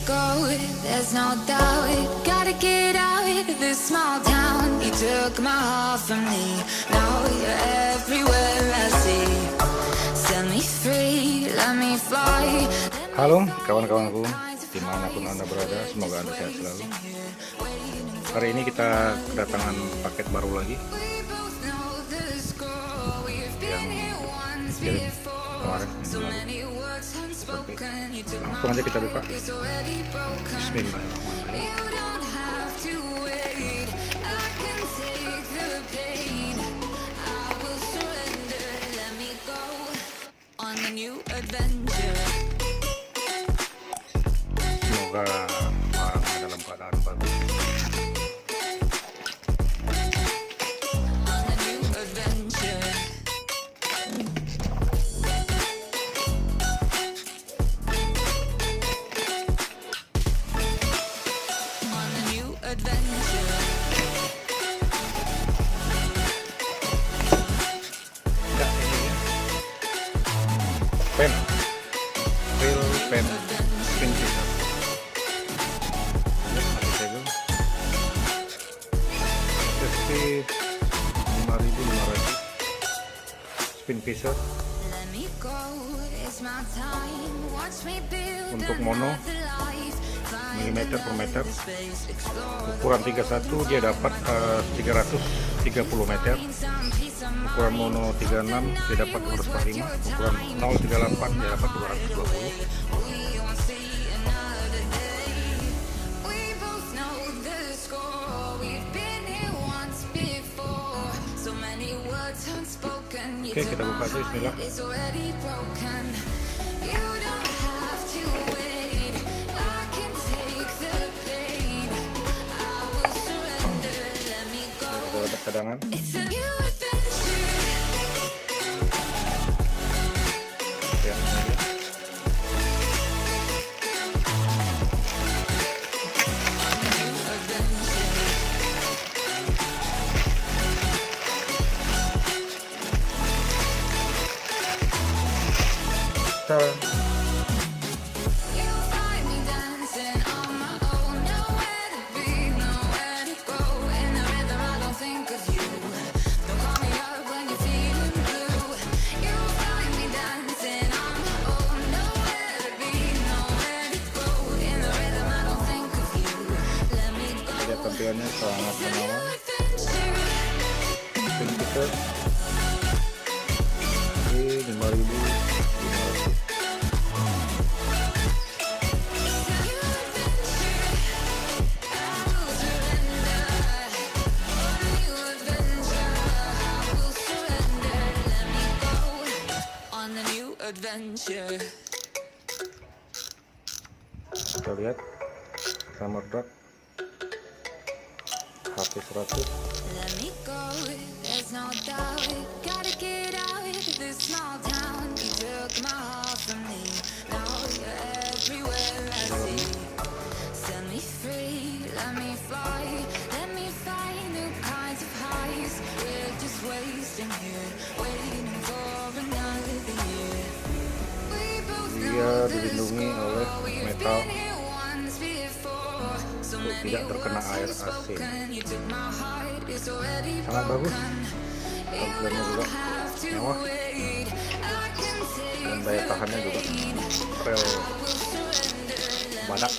go, there's no doubt. Gotta get out of this small town. You took my heart from me, now you're everywhere I see. Set me free, let me fly. Halo kawan-kawanku, dimanapun Anda berada, semoga Anda sehat selalu. Hari ini kita kedatangan paket baru lagi yang dikirim kemarin. Langsung aja kita buka. Bismillahirrahmanirrahim. Semoga barangnya dalam keadaan bagus. PENN Spinfisher ssv5500 Spinfisher untuk mono milimeter per meter, ukuran 31 dia dapat 330 meter, ukuran mono 36 dia dapat 245, ukuran 038 dia dapat 220. Oke, kita buka aja, bismillah. Kita dapat cadangan. Ya, ini. Tampilannya sangat menawan. Spinfisher V 5500. Kita lihat sama drag HP 100. Dia dilindungi oleh metal untuk tidak terkena air asin. Sangat bagus, tampilannya juga mewah, dan daya tahannya juga rel badak.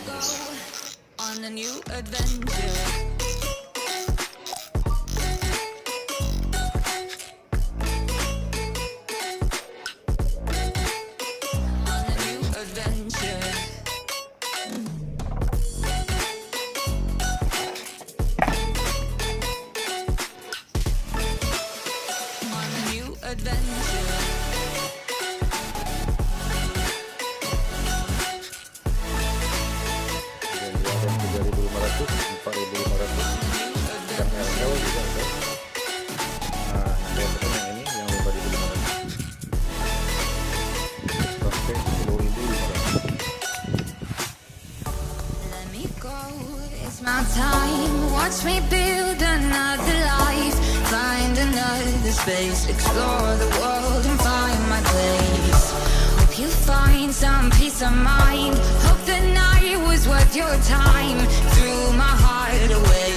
My time, watch me build another life, find another space, explore the world and find my place. Hope you find some peace of mind, hope the night was worth your time. Threw my heart away,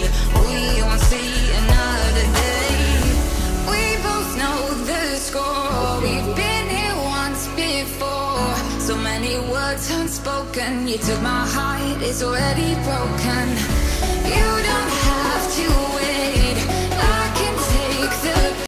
we won't see another day. We both know the score, we've been here once before. So many words unspoken, you took my heart, it's already broken. You don't